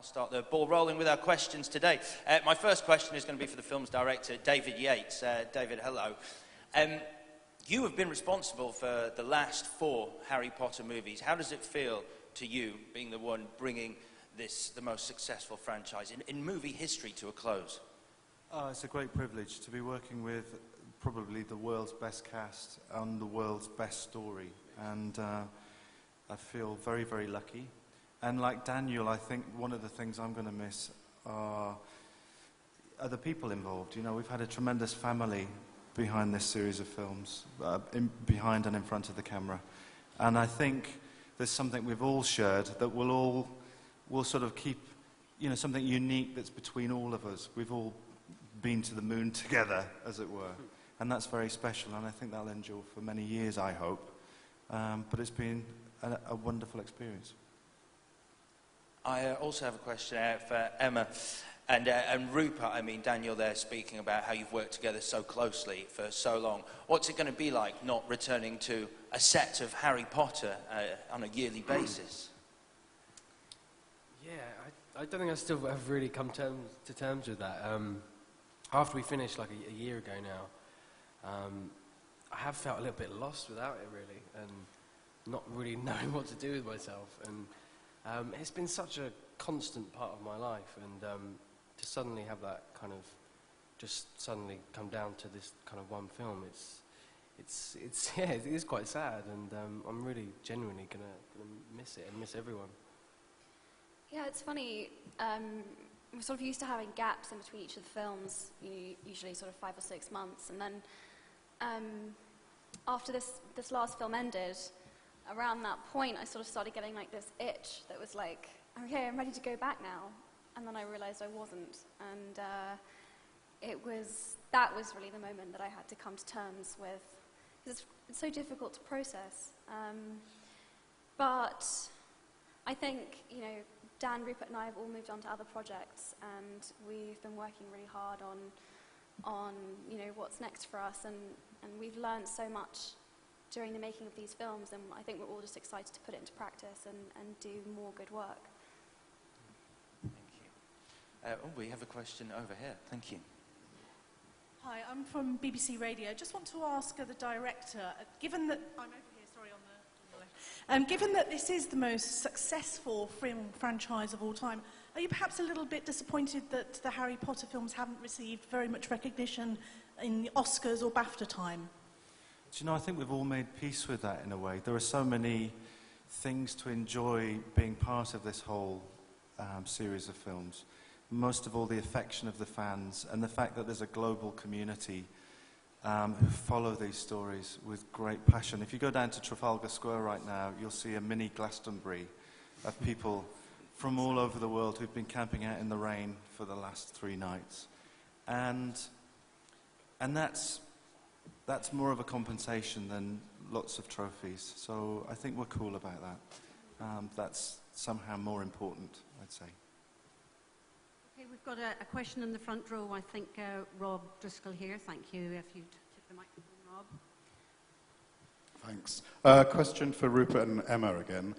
start the ball rolling with our questions today. My first question is going to be for the film's director, David Yates. David, hello. You have been responsible for the last 4 Harry Potter movies. How does it feel to you, being the one bringing the most successful franchise in movie history to a close? It's a great privilege to be working with probably the world's best cast and the world's best story. And I feel very, very lucky. And like Daniel, I think one of the things I'm going to miss are the people involved. You know, we've had a tremendous family behind this series of films, behind and in front of the camera. And I think there's something we've all shared that we'll sort of keep, you know, something unique that's between all of us. We've all been to the moon together, as it were. And that's very special, and I think that'll endure for many years, I hope. But it's been a wonderful experience. I also have a question for Emma and Rupert. I mean, Daniel there speaking about how you've worked together so closely for so long. What's it going to be like not returning to a set of Harry Potter on a yearly basis? Yeah, I don't think I still have really come to terms with that. After we finished like a year ago now, I have felt a little bit lost without it really, and not really knowing what to do with myself. And it's been such a constant part of my life, and to suddenly have that kind of just suddenly come down to this kind of one film, it's yeah, it is quite sad, and I'm really genuinely gonna miss it and miss everyone. Yeah, it's funny. We're sort of used to having gaps in between each of the films, usually sort of 5 or 6 months, and then after this last film ended, around that point I sort of started getting like this itch that was like, okay, I'm ready to go back now, and then I realised I wasn't, and that was really the moment that I had to come to terms with, because it's so difficult to process, but I think, you know, Dan, Rupert and I have all moved on to other projects, and we've been working really hard on you know, what's next for us, and we've learned so much during the making of these films, and I think we're all just excited to put it into practice and do more good work. Thank you. We have a question over here. Thank you. Hi, I'm from BBC Radio. I just want to ask the director, given that I'm over here, sorry, on the left. Given that this is the most successful film franchise of all time, are you perhaps a little bit disappointed that the Harry Potter films haven't received very much recognition in the Oscars or BAFTA time? Do you know, I think we've all made peace with that in a way. There are so many things to enjoy being part of this whole series of films. Most of all, the affection of the fans and the fact that there's a global community who follow these stories with great passion. If you go down to Trafalgar Square right now, you'll see a mini Glastonbury of people from all over the world who've been camping out in the rain for the last 3 nights. And that's more of a compensation than lots of trophies. So I think we're cool about that. That's somehow more important, I'd say. Okay, we've got a question in the front row. I think Rob Driscoll here. Thank you. If you'd take the microphone, Rob. Thanks. Question for Rupert and Emma again.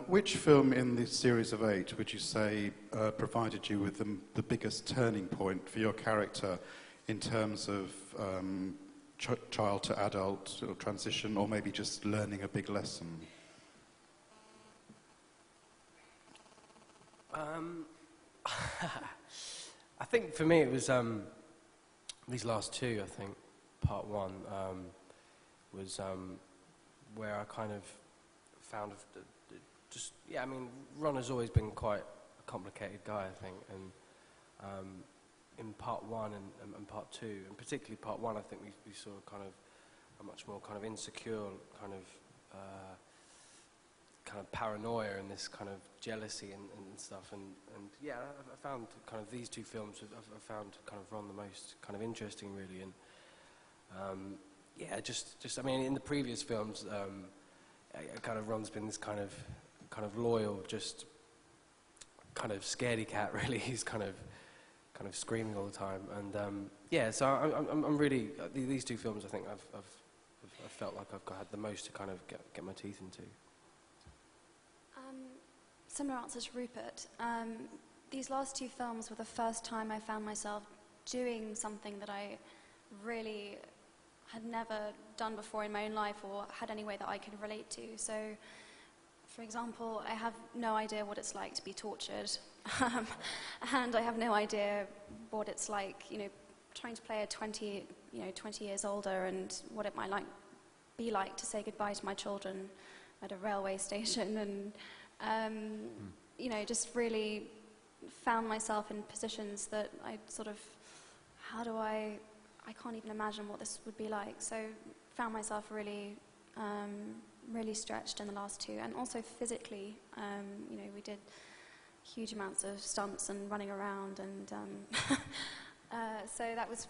Which film in this series of 8 would you say provided you with the biggest turning point for your character in terms of child to adult sort of transition, or maybe just learning a big lesson? I think for me it was these last 2. I think part 1 was where I kind of found just, yeah, I mean, Ron has always been quite a complicated guy, I think, and in part 1 and part 2, and particularly part 1, I think we saw kind of a much more kind of insecure, kind of paranoia and this kind of jealousy and stuff, and yeah, I found kind of these 2 films, I found kind of Ron the most kind of interesting, really, and yeah, just I mean, in the previous films, kind of Ron's been this kind of loyal, just kind of scaredy cat, really. He's kind of screaming all the time, and yeah, so I'm really these 2 films. I think I've felt like I've had the most to kind of get my teeth into. Similar answer to Rupert. these last two films were the first time I found myself doing something that I really had never done before in my own life or had any way that I could relate to. So, for example, I have no idea what it's like to be tortured, and I have no idea what it's like, trying to play a 20 years older, and what it might be like to say goodbye to my children at a railway station, and just really found myself in positions that I sort of, I can't even imagine what this would be like. So found myself really, really stretched in the last two, and also physically. We did huge amounts of stunts and running around, and so that was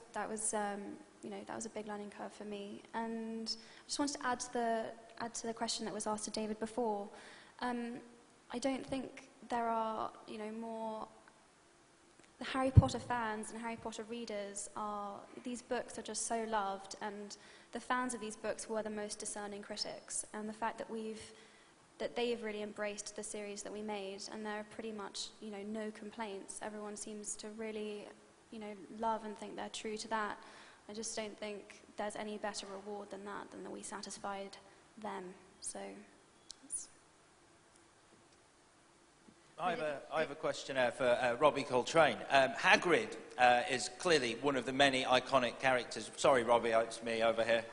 a big learning curve for me. And I just wanted to add to the question that was asked to David before. I don't think there are, more. The Harry Potter fans and Harry Potter readers these books are just so loved, and the fans of these books were the most discerning critics. And the fact that they've really embraced the series that we made, and there are pretty much, no complaints. Everyone seems to really, love and think they're true to that. I just don't think there's any better reward than that we satisfied them. So. I have a question for Robbie Coltrane. Hagrid is clearly one of the many iconic characters. Sorry, Robbie, it's me over here.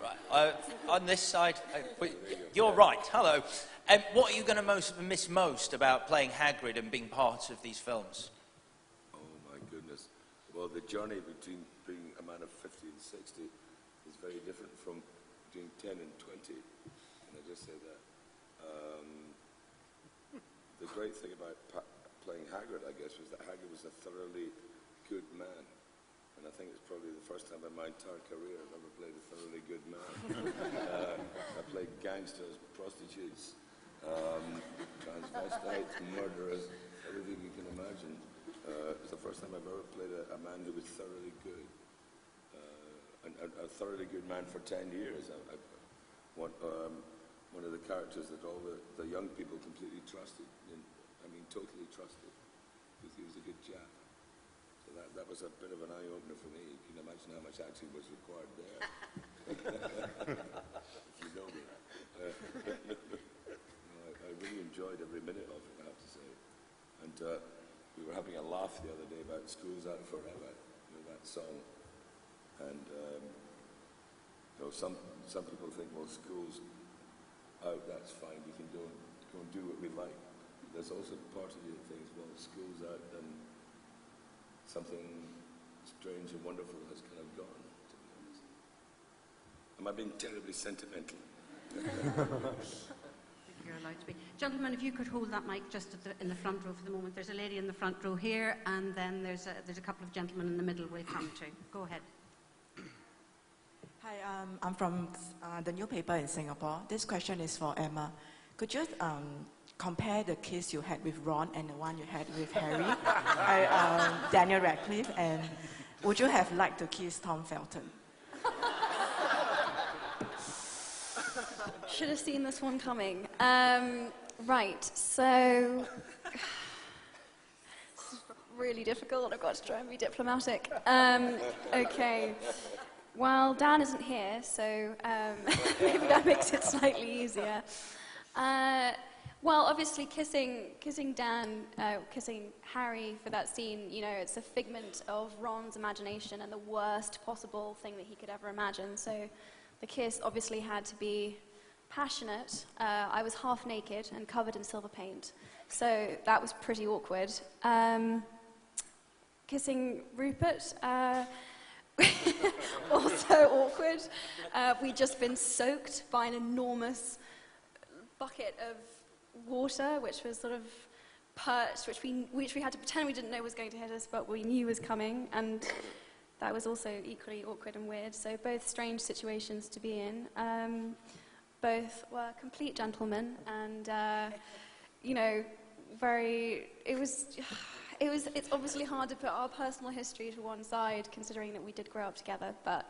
Right. On this side, you're right. Hello. What are you going to miss most about playing Hagrid and being part of these films? Oh my goodness. Well, the journey between being a man of 50 and 60 is very different from between 10 and 20. Can I just say that? The great thing about playing Hagrid, I guess, was that Hagrid was a thoroughly good man. And I think it's probably the first time in my entire career I've ever played a thoroughly good man. I played gangsters, prostitutes, transvestites, murderers, everything you can imagine. It's the first time I've ever played a man who was thoroughly good. And a thoroughly good man for 10 years. One of the characters that all the young people completely trusted. Totally trusted, because he was a good chap. So that was a bit of an eye-opener for me. You can imagine how much acting was required there. If you know me. I really enjoyed every minute of it, I have to say. And we were having a laugh the other day about School's Out Forever, that song. And some people think, well, school's out, that's fine, we can go and do what we like. There's also part of you that thinks, well, school's out and something strange and wonderful has kind of gone, to be honest. Am I being terribly sentimental? You're allowed to be. Gentlemen, if you could hold that mic just in the front row for the moment. There's a lady in the front row here, and then there's a couple of gentlemen in the middle we'll come to. Go ahead. Hi, I'm from the newspaper in Singapore. This question is for Emma. Could you compare the kiss you had with Ron and the one you had with Harry, Daniel Radcliffe, and would you have liked to kiss Tom Felton? Should have seen this one coming. Right, so this is really difficult. I've got to try and be diplomatic. Okay. Well, Dan isn't here, so maybe that makes it slightly easier. Well, obviously, kissing Dan, kissing Harry for that scene, it's a figment of Ron's imagination and the worst possible thing that he could ever imagine. So the kiss obviously had to be passionate. I was half naked and covered in silver paint, so that was pretty awkward. Kissing Rupert, also awkward. We'd just been soaked by an enormous bucket of water, which was sort of perched, which we had to pretend we didn't know was going to hit us, but we knew was coming, and that was also equally awkward and weird. So both strange situations to be in. Both were complete gentlemen, and it's obviously hard to put our personal history to one side, considering that we did grow up together, but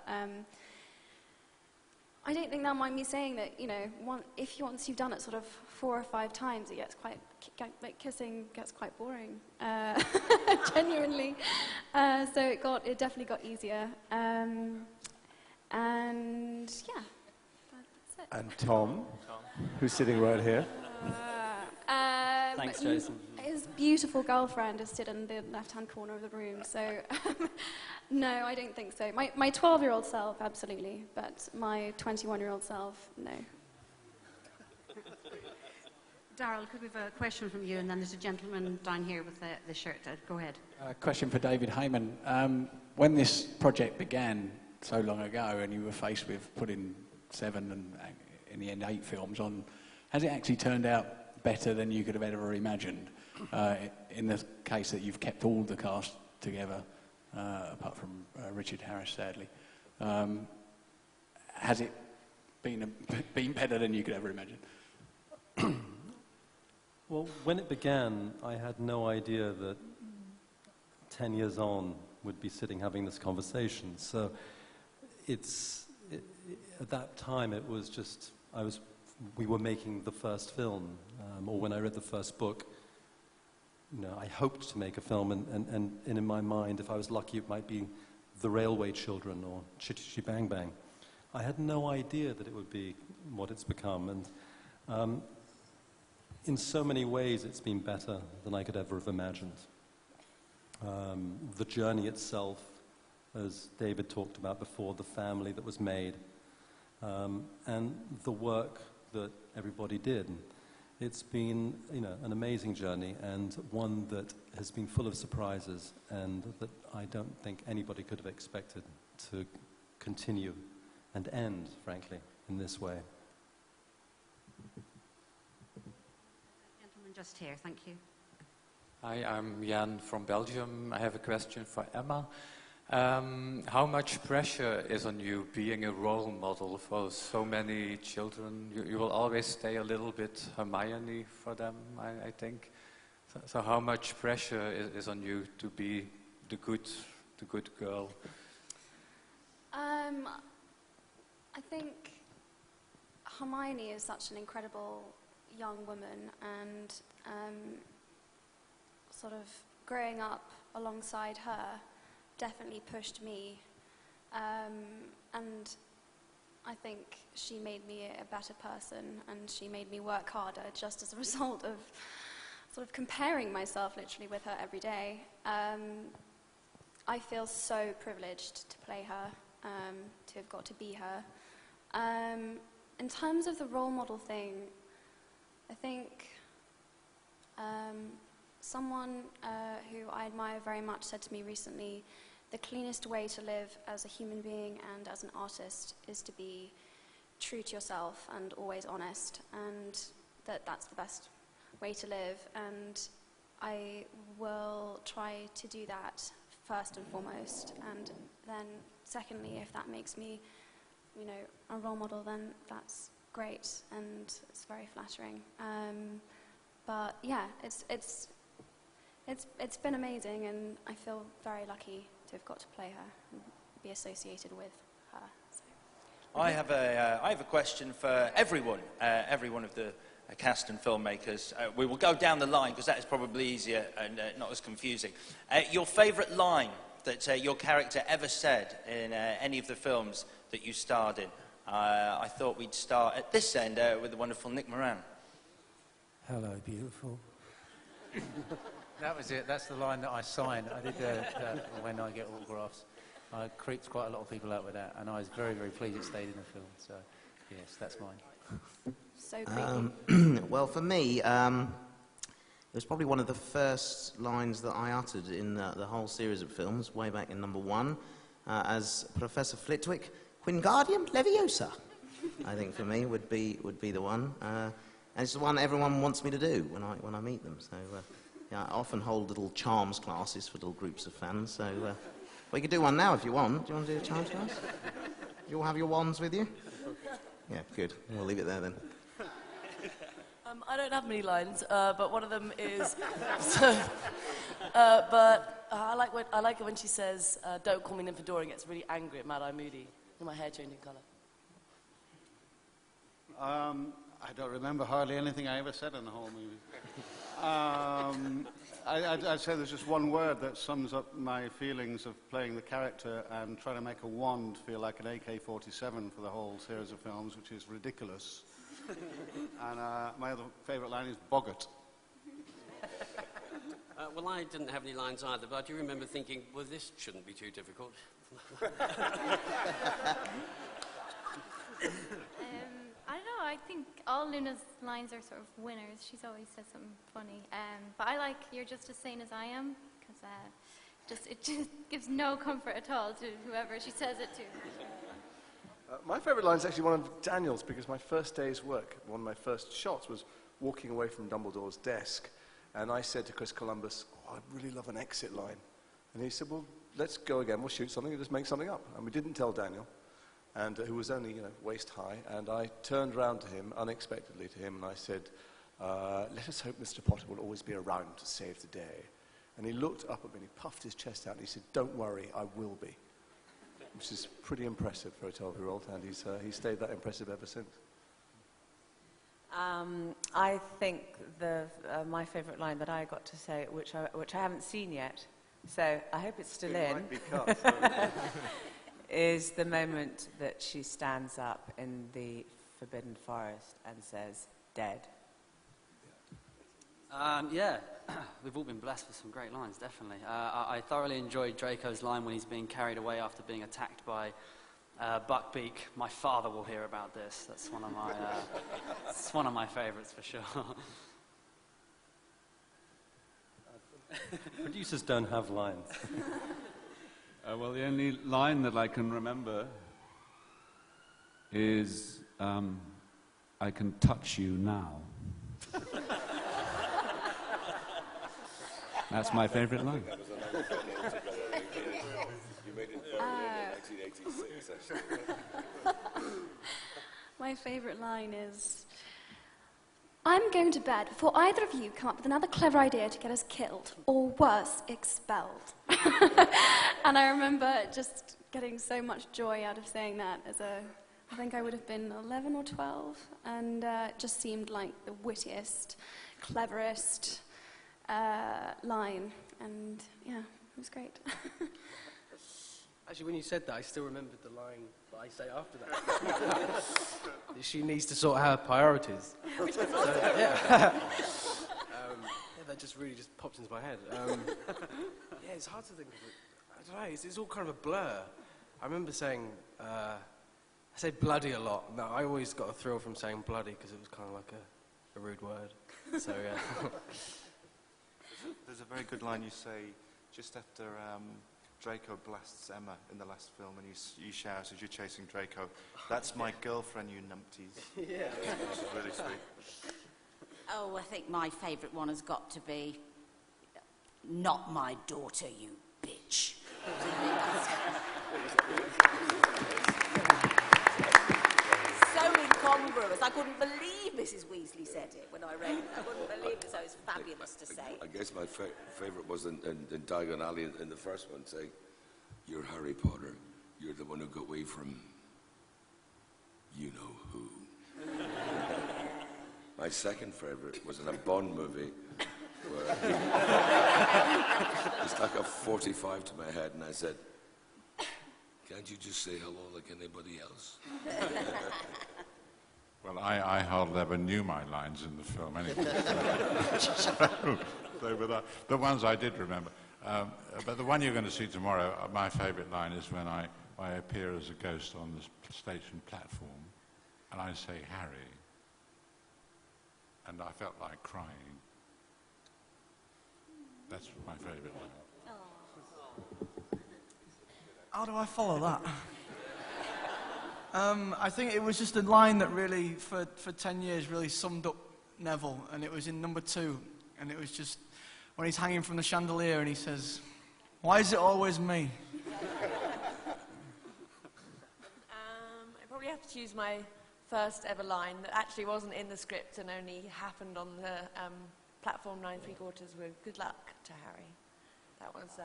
I don't think they'll mind me saying that, you know, once you've done it sort of 4 or 5 times, it gets quite, like kissing gets quite boring, genuinely. So it definitely got easier. And yeah, that's it. And Tom, who's sitting right here. Thanks, Jason. His beautiful girlfriend is sitting in the left-hand corner of the room, so no, I don't think so. My 12-year-old self, absolutely, but my 21-year-old self, no. Darryl, could we have a question from you? And then there's a gentleman down here with the shirt. Go ahead. Question for David Heyman. When this project began so long ago and you were faced with putting 7 and in the end 8 films on, has it actually turned out better than you could have ever imagined? In the case that you've kept all the cast together, apart from Richard Harris, sadly. Has it been better than you could ever imagine? Well, when it began, I had no idea that 10 years on we'd be sitting having this conversation. So at that time it was just, we were making the first film, or when I read the first book, you know, I hoped to make a film, and in my mind, if I was lucky, it might be The Railway Children or Chitty Chitty Bang Bang. I had no idea that it would be what it's become, and in so many ways, it's been better than I could ever have imagined. The journey itself, as David talked about before, the family that was made, and the work that everybody did. It's been, you know, an amazing journey, and one that has been full of surprises, and that I don't think anybody could have expected to continue and end, frankly, in this way. Gentleman just here, thank you. Hi, I'm Jan from Belgium. I have a question for Emma. How much pressure is on you being a role model for so many children? You will always stay a little bit Hermione for them, I think. So how much pressure is on you to be the good girl? I think Hermione is such an incredible young woman, and sort of growing up alongside her definitely pushed me, and I think she made me a better person, and she made me work harder just as a result of sort of comparing myself literally with her every day. I feel so privileged to play her, to have got to be her. In terms of the role model thing, I think someone who I admire very much said to me recently, the cleanest way to live as a human being and as an artist is to be true to yourself and always honest, and that's the best way to live, and I will try to do that first and foremost, and then secondly, if that makes me, you know, a role model, then that's great, and it's very flattering. But yeah, it's been amazing, and I feel very lucky to have got to play her and be associated with her. So. I have a question for everyone of the cast and filmmakers. We will go down the line because that is probably easier and not as confusing. Your favourite line that your character ever said in any of the films that you starred in? I thought we'd start at this end with the wonderful Nick Moran. Hello, beautiful. That was it. That's the line that I signed. I did that when I get autographs. I creeped quite a lot of people out with that, and I was very, very pleased it stayed in the film. So, yes, that's mine. So creepy. Well, for me, it was probably one of the first lines that I uttered in the whole series of films, way back in number 1, as Professor Flitwick, Wingardium Leviosa. I think for me would be the one, and it's the one everyone wants me to do when I meet them. So. Yeah, I often hold little charms classes for little groups of fans, so we could do one now if you want. Do you want to do a charms class? You all have your wands with you? Yeah, good. We'll leave it there then. I don't have many lines, but one of them is... but I like it when she says, don't call me Nymphadora, and gets really angry at Mad Eye Moody, and my hair changing colour. I don't remember hardly anything I ever said in the whole movie. I'd say there's just one word that sums up my feelings of playing the character and trying to make a wand feel like an AK-47 for the whole series of films, which is ridiculous. And my other favourite line is boggart. Well, I didn't have any lines either, but I do remember thinking, well, this shouldn't be too difficult. I don't know, I think all Luna's lines are sort of winners. She's always said something funny. But I like "You're just as sane as I am," because it just gives no comfort at all to whoever she says it to. My favourite line is actually one of Daniel's, because my first day's work, one of my first shots was walking away from Dumbledore's desk, and I said to Chris Columbus, "Oh, I'd really love an exit line." And he said, "Well, let's go again, we'll shoot something and just make something up." And we didn't tell Daniel, and who was only, waist high, and I turned round to him, unexpectedly to him, and I said, "Let us hope Mr. Potter will always be around to save the day." And he looked up at me and he puffed his chest out and he said, "Don't worry, I will be." Which is pretty impressive for a 12-year-old, and he's stayed that impressive ever since. I think my favourite line that I got to say, which I haven't seen yet, so I hope it's still in, might be cut. is the moment that she stands up in the Forbidden Forest and says, "Dead." Yeah, we've all been blessed with some great lines, definitely. I thoroughly enjoyed Draco's line when he's being carried away after being attacked by Buckbeak. My father will hear about this. That's one of my, it's one of my favourites for sure. Producers don't have lines. Well, the only line that I can remember is, "I can touch you now." That's my favourite line. You made it in 1986, actually. My favourite line is, "I'm going to bed before either of you come up with another clever idea to get us killed, or worse, expelled." And I remember just getting so much joy out of saying that I think I would have been 11 or 12, and it just seemed like the wittiest, cleverest line, and yeah, it was great. Actually, when you said that, I still remembered the line that I say after that. That she needs to sort out her priorities. Which was So, awesome. yeah. That just really just popped into my head. Yeah, it's hard to think of it. I don't know, it's all kind of a blur. I remember saying, I say bloody a lot. No, I always got a thrill from saying bloody because it was kind of like a rude word. So, yeah. There's a very good line you say just after Draco blasts Emma in the last film, and you shout as you're chasing Draco, "That's my girlfriend, you numpties." Yeah. Which is really sweet. Oh, I think my favourite one has got to be, "Not my daughter, you bitch." So incongruous. I couldn't believe Mrs. Weasley said it when I read it. I couldn't believe it, so it's fabulous to say. I guess my favourite was in Diagon Alley in the first one, saying, "You're Harry Potter. You're the one who got away from you know who." My second favourite was in a Bond movie where he stuck a 45 to my head and I said, "Can't you just say hello like anybody else?" Well, I hardly ever knew my lines in the film anyway. so but the ones I did remember. But the one you're going to see tomorrow, my favourite line is when I appear as a ghost on the station platform and I say, "Harry," and I felt like crying. That's my favourite line. How do I follow that? I think it was just a line that really, for 10 years, really summed up Neville, and it was in number 2, and it was just when he's hanging from the chandelier and he says, "Why is it always me?" I probably have to choose my first ever line that actually wasn't in the script and only happened on the platform 9 3/4 with "Good luck to Harry." That was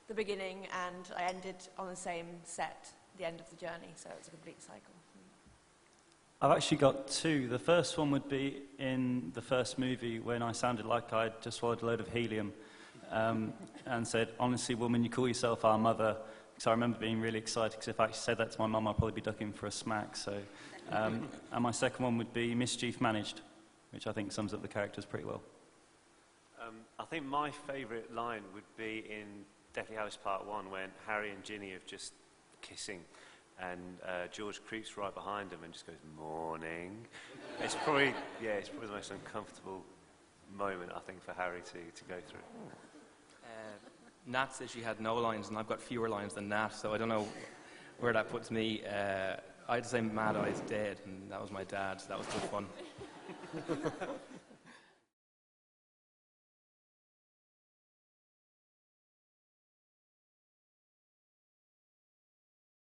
the beginning, and I ended on the same set, the end of the journey, so it was a complete cycle. I've actually got two. The first one would be in the first movie when I sounded like I'd just swallowed a load of helium and said, honestly, woman, you call yourself our mother. So I remember being really excited because if I actually said that to my mum, I'd probably be ducking for a smack. So, and my second one would be mischief managed, which I think sums up the characters pretty well. I think my favourite line would be in Deathly Hallows Part 1 when Harry and Ginny are just kissing and George creeps right behind them and just goes, morning. It's probably the most uncomfortable moment, I think, for Harry to go through. Nat said she had no lines, and I've got fewer lines than Nat, so I don't know where that puts me. I had to say Mad Eye's dead, and that was my dad, so that was good fun.